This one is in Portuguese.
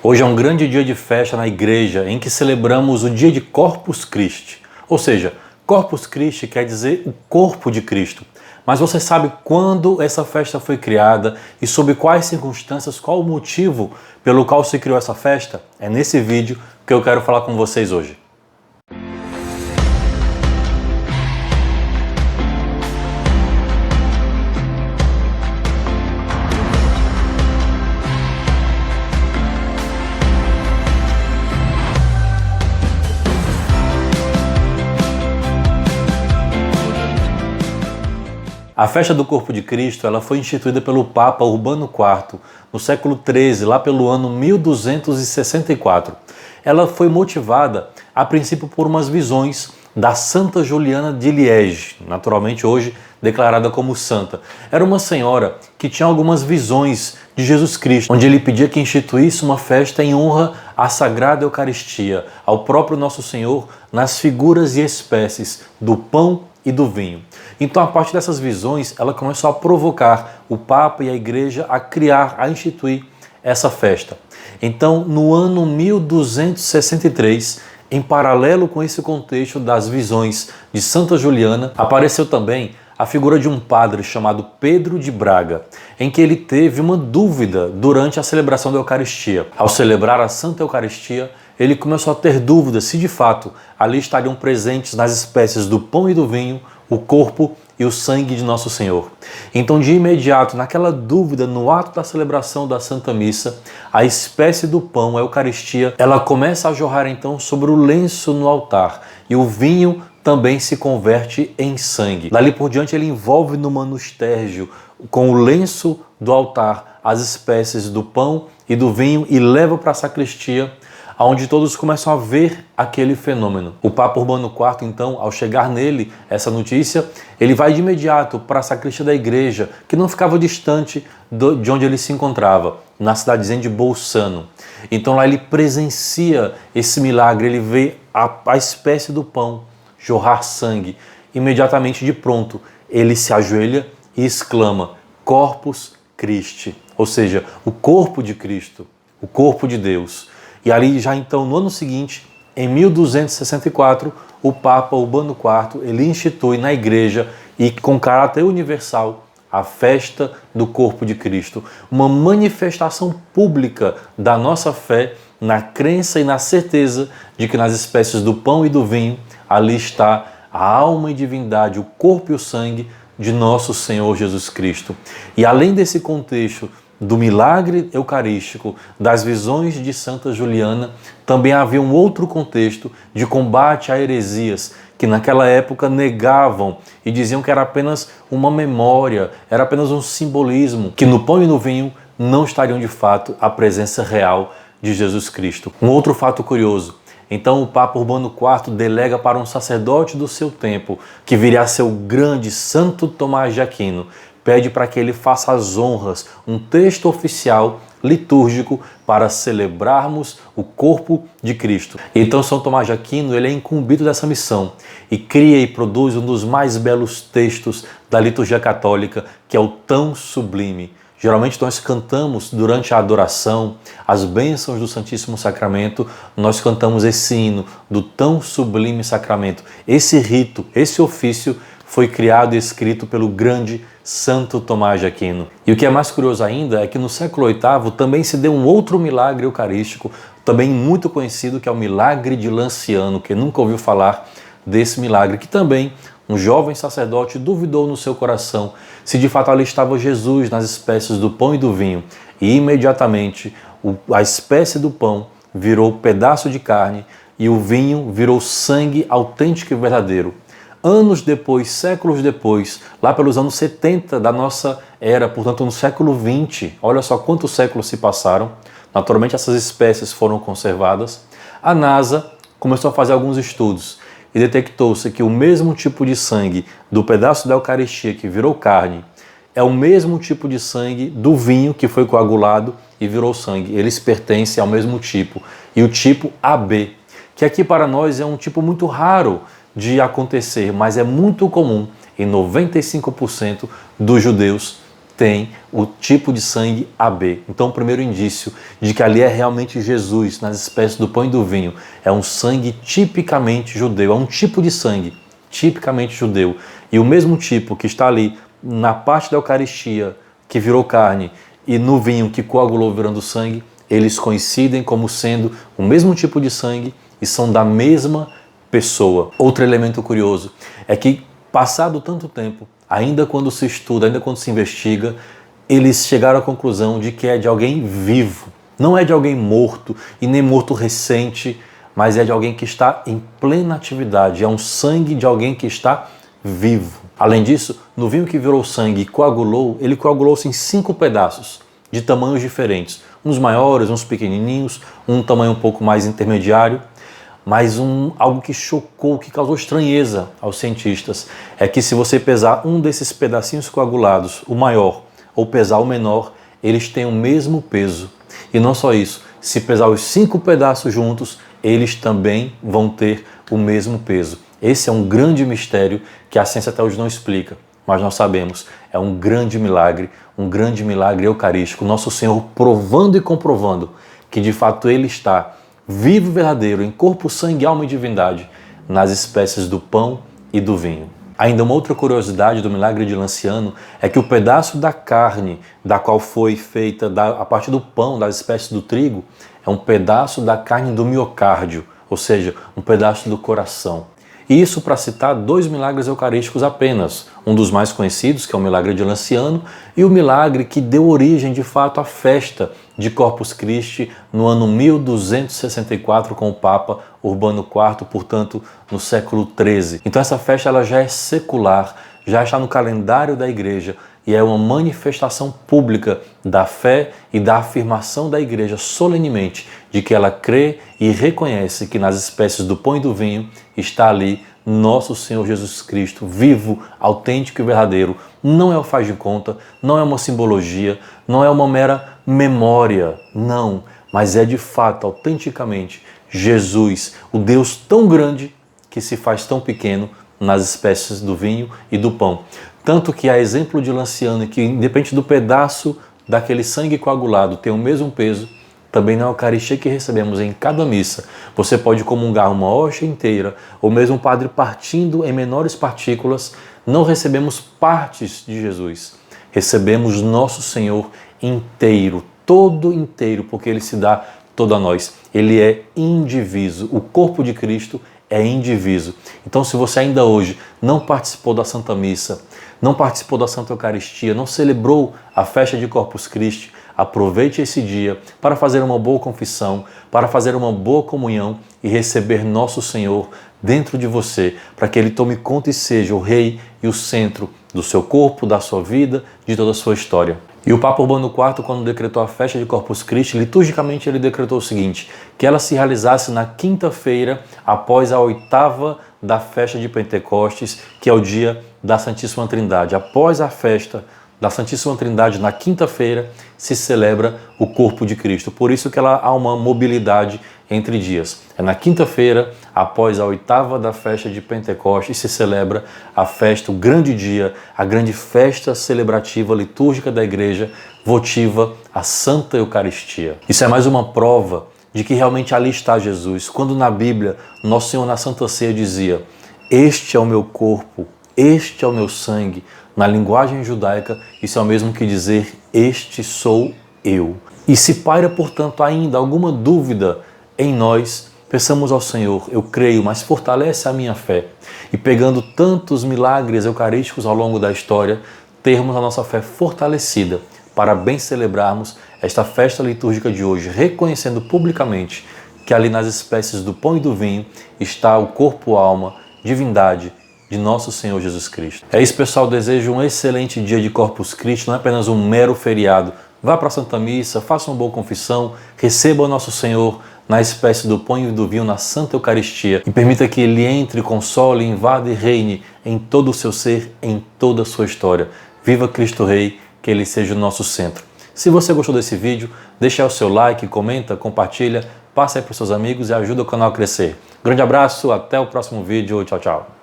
Hoje é um grande dia de festa na igreja em que celebramos o dia de Corpus Christi. Ou seja, Corpus Christi quer dizer o corpo de Cristo. Mas você sabe quando essa festa foi criada e sob quais circunstâncias, qual o motivo pelo qual se criou essa festa? É nesse vídeo que eu quero falar com vocês hoje. A festa do corpo de Cristo ela foi instituída pelo Papa Urbano IV no século XIII, lá pelo ano 1264. Ela foi motivada, a princípio, por umas visões da Santa Juliana de Liege, naturalmente hoje declarada como santa. Era uma senhora que tinha algumas visões de Jesus Cristo, onde ele pedia que instituísse uma festa em honra à Sagrada Eucaristia, ao próprio Nosso Senhor, nas figuras e espécies do pão e do vinho. Então, a partir dessas visões, ela começou a provocar o Papa e a Igreja a criar, a instituir essa festa. Então, no ano 1263, em paralelo com esse contexto das visões de Santa Juliana, apareceu também a figura de um padre chamado Pedro de Braga, em que ele teve uma dúvida durante a celebração da Eucaristia. Ao celebrar a Santa Eucaristia, ele começou a ter dúvidas se de fato ali estariam presentes nas espécies do pão e do vinho o corpo e o sangue de Nosso Senhor. Então, de imediato, naquela dúvida, no ato da celebração da Santa Missa, a espécie do pão, a Eucaristia, ela começa a jorrar então sobre o lenço no altar e o vinho também se converte em sangue. Dali por diante ele envolve no manustérgio com o lenço do altar as espécies do pão e do vinho e leva para a sacristia, onde todos começam a ver aquele fenômeno. O Papa Urbano IV, então, ao chegar nele essa notícia, ele vai de imediato para a sacristia da igreja, que não ficava distante de onde ele se encontrava, na cidadezinha de Bolzano. Então lá ele presencia esse milagre, ele vê a espécie do pão jorrar sangue. Imediatamente de pronto, ele se ajoelha e exclama: Corpus Christi, ou seja, o corpo de Cristo, o corpo de Deus. E ali já então no ano seguinte, em 1264, o Papa Urbano IV ele institui na igreja e com caráter universal a festa do corpo de Cristo, uma manifestação pública da nossa fé na crença e na certeza de que nas espécies do pão e do vinho ali está a alma e divindade, o corpo e o sangue de nosso Senhor Jesus Cristo. E além desse contexto do milagre eucarístico, das visões de Santa Juliana, também havia um outro contexto de combate a heresias, que naquela época negavam e diziam que era apenas uma memória, era apenas um simbolismo, que no pão e no vinho não estariam de fato a presença real de Jesus Cristo. Um outro fato curioso: então o Papa Urbano IV delega para um sacerdote do seu tempo, que viria a ser o grande Santo Tomás de Aquino, pede para que ele faça as honras, um texto oficial litúrgico para celebrarmos o corpo de Cristo. Então São Tomás de Aquino ele é incumbido dessa missão e cria e produz um dos mais belos textos da liturgia católica, que é o Tão Sublime. Geralmente nós cantamos durante a adoração, as bênçãos do Santíssimo Sacramento, nós cantamos esse hino do Tão Sublime Sacramento. Esse rito, esse ofício foi criado e escrito pelo grande Santo Tomás de Aquino. E o que é mais curioso ainda é que no século VIII também se deu um outro milagre eucarístico, também muito conhecido, que é o milagre de Lanciano, que nunca ouviu falar desse milagre, que também um jovem sacerdote duvidou no seu coração se de fato ali estava Jesus nas espécies do pão e do vinho. E imediatamente a espécie do pão virou pedaço de carne e o vinho virou sangue autêntico e verdadeiro. Anos depois, séculos depois, lá pelos anos 70 da nossa era, portanto no século XX, olha só quantos séculos se passaram, naturalmente essas espécies foram conservadas, a NASA começou a fazer alguns estudos e detectou-se que o mesmo tipo de sangue do pedaço da Eucaristia que virou carne é o mesmo tipo de sangue do vinho que foi coagulado e virou sangue. Eles pertencem ao mesmo tipo, e o tipo AB, que aqui para nós é um tipo muito raro de acontecer, mas é muito comum em 95% dos judeus tem o tipo de sangue AB. Então, o primeiro indício de que ali é realmente Jesus, nas espécies do pão e do vinho, é um sangue tipicamente judeu, é um tipo de sangue tipicamente judeu. E o mesmo tipo que está ali na parte da Eucaristia, que virou carne, e no vinho que coagulou virando sangue, eles coincidem como sendo o mesmo tipo de sangue e são da mesma pessoa. Outro elemento curioso é que, passado tanto tempo, ainda quando se estuda, ainda quando se investiga, eles chegaram à conclusão de que é de alguém vivo. Não é de alguém morto e nem morto recente, mas é de alguém que está em plena atividade. É um sangue de alguém que está vivo. Além disso, no vinho que virou sangue e coagulou, ele coagulou-se em 5 pedaços, de tamanhos diferentes. Uns maiores, uns pequenininhos, um tamanho um pouco mais intermediário. Mas algo que chocou, que causou estranheza aos cientistas, é que se você pesar um desses pedacinhos coagulados, o maior, ou pesar o menor, eles têm o mesmo peso. E não só isso, se pesar os 5 pedaços juntos, eles também vão ter o mesmo peso. Esse é um grande mistério que a ciência até hoje não explica, mas nós sabemos, é um grande milagre eucarístico, nosso Senhor provando e comprovando que de fato Ele está vivo e verdadeiro, em corpo, sangue, alma e divindade, nas espécies do pão e do vinho. Ainda uma outra curiosidade do milagre de Lanciano é que o pedaço da carne da qual foi feita a partir do pão, das espécies do trigo, é um pedaço da carne do miocárdio, ou seja, um pedaço do coração. E isso para citar 2 milagres eucarísticos apenas, um dos mais conhecidos, que é o milagre de Lanciano, e o milagre que deu origem de fato à festa de Corpus Christi no ano 1264 com o Papa Urbano IV, portanto no século XIII. Então essa festa ela já é secular, já está no calendário da Igreja e é uma manifestação pública da fé e da afirmação da Igreja solenemente de que ela crê e reconhece que nas espécies do pão e do vinho está ali nosso Senhor Jesus Cristo, vivo, autêntico e verdadeiro. Não é o faz de conta, não é uma simbologia, não é uma mera memória, não, mas é de fato, autenticamente, Jesus, o Deus tão grande que se faz tão pequeno nas espécies do vinho e do pão. Tanto que a exemplo de Lanciano, que independente do pedaço daquele sangue coagulado tem o mesmo peso, também na Eucaristia que recebemos em cada missa, você pode comungar uma hóstia inteira, ou mesmo o padre partindo em menores partículas, não recebemos partes de Jesus, recebemos nosso Senhor inteiro, todo inteiro, porque Ele se dá todo a nós. Ele é indiviso, o corpo de Cristo é indiviso. Então, se você ainda hoje não participou da Santa Missa, não participou da Santa Eucaristia, não celebrou a festa de Corpus Christi, aproveite esse dia para fazer uma boa confissão, para fazer uma boa comunhão e receber nosso Senhor dentro de você, para que Ele tome conta e seja o Rei e o centro do seu corpo, da sua vida, de toda a sua história. E o Papa Urbano IV, quando decretou a festa de Corpus Christi, liturgicamente ele decretou o seguinte, que ela se realizasse na quinta-feira após a 8ª da festa de Pentecostes, que é o dia da Santíssima Trindade. Após a festa da Santíssima Trindade, na quinta-feira, se celebra o corpo de Cristo. Por isso que há uma mobilidade entre dias. É na quinta-feira, após a 8ª da festa de Pentecostes, se celebra a festa, o grande dia, a grande festa celebrativa litúrgica da Igreja, votiva a Santa Eucaristia. Isso é mais uma prova de que realmente ali está Jesus. Quando na Bíblia, Nosso Senhor na Santa Ceia dizia: "Este é o meu corpo, este é o meu sangue", na linguagem judaica, isso é o mesmo que dizer: "Este sou eu". E se paira, portanto, ainda alguma dúvida em nós, peçamos ao Senhor: eu creio, mas fortalece a minha fé. E pegando tantos milagres eucarísticos ao longo da história, termos a nossa fé fortalecida para bem celebrarmos esta festa litúrgica de hoje, reconhecendo publicamente que ali nas espécies do pão e do vinho está o corpo, alma, divindade de nosso Senhor Jesus Cristo. É isso, pessoal. Desejo um excelente dia de Corpus Christi, não é apenas um mero feriado. Vá para a Santa Missa, faça uma boa confissão, receba o nosso Senhor na espécie do pão e do vinho na Santa Eucaristia e permita que Ele entre, console, invada e reine em todo o seu ser, em toda a sua história. Viva Cristo Rei, que Ele seja o nosso centro. Se você gostou desse vídeo, deixa aí o seu like, comenta, compartilha, passa aí para os seus amigos e ajuda o canal a crescer. Grande abraço, até o próximo vídeo, tchau, tchau.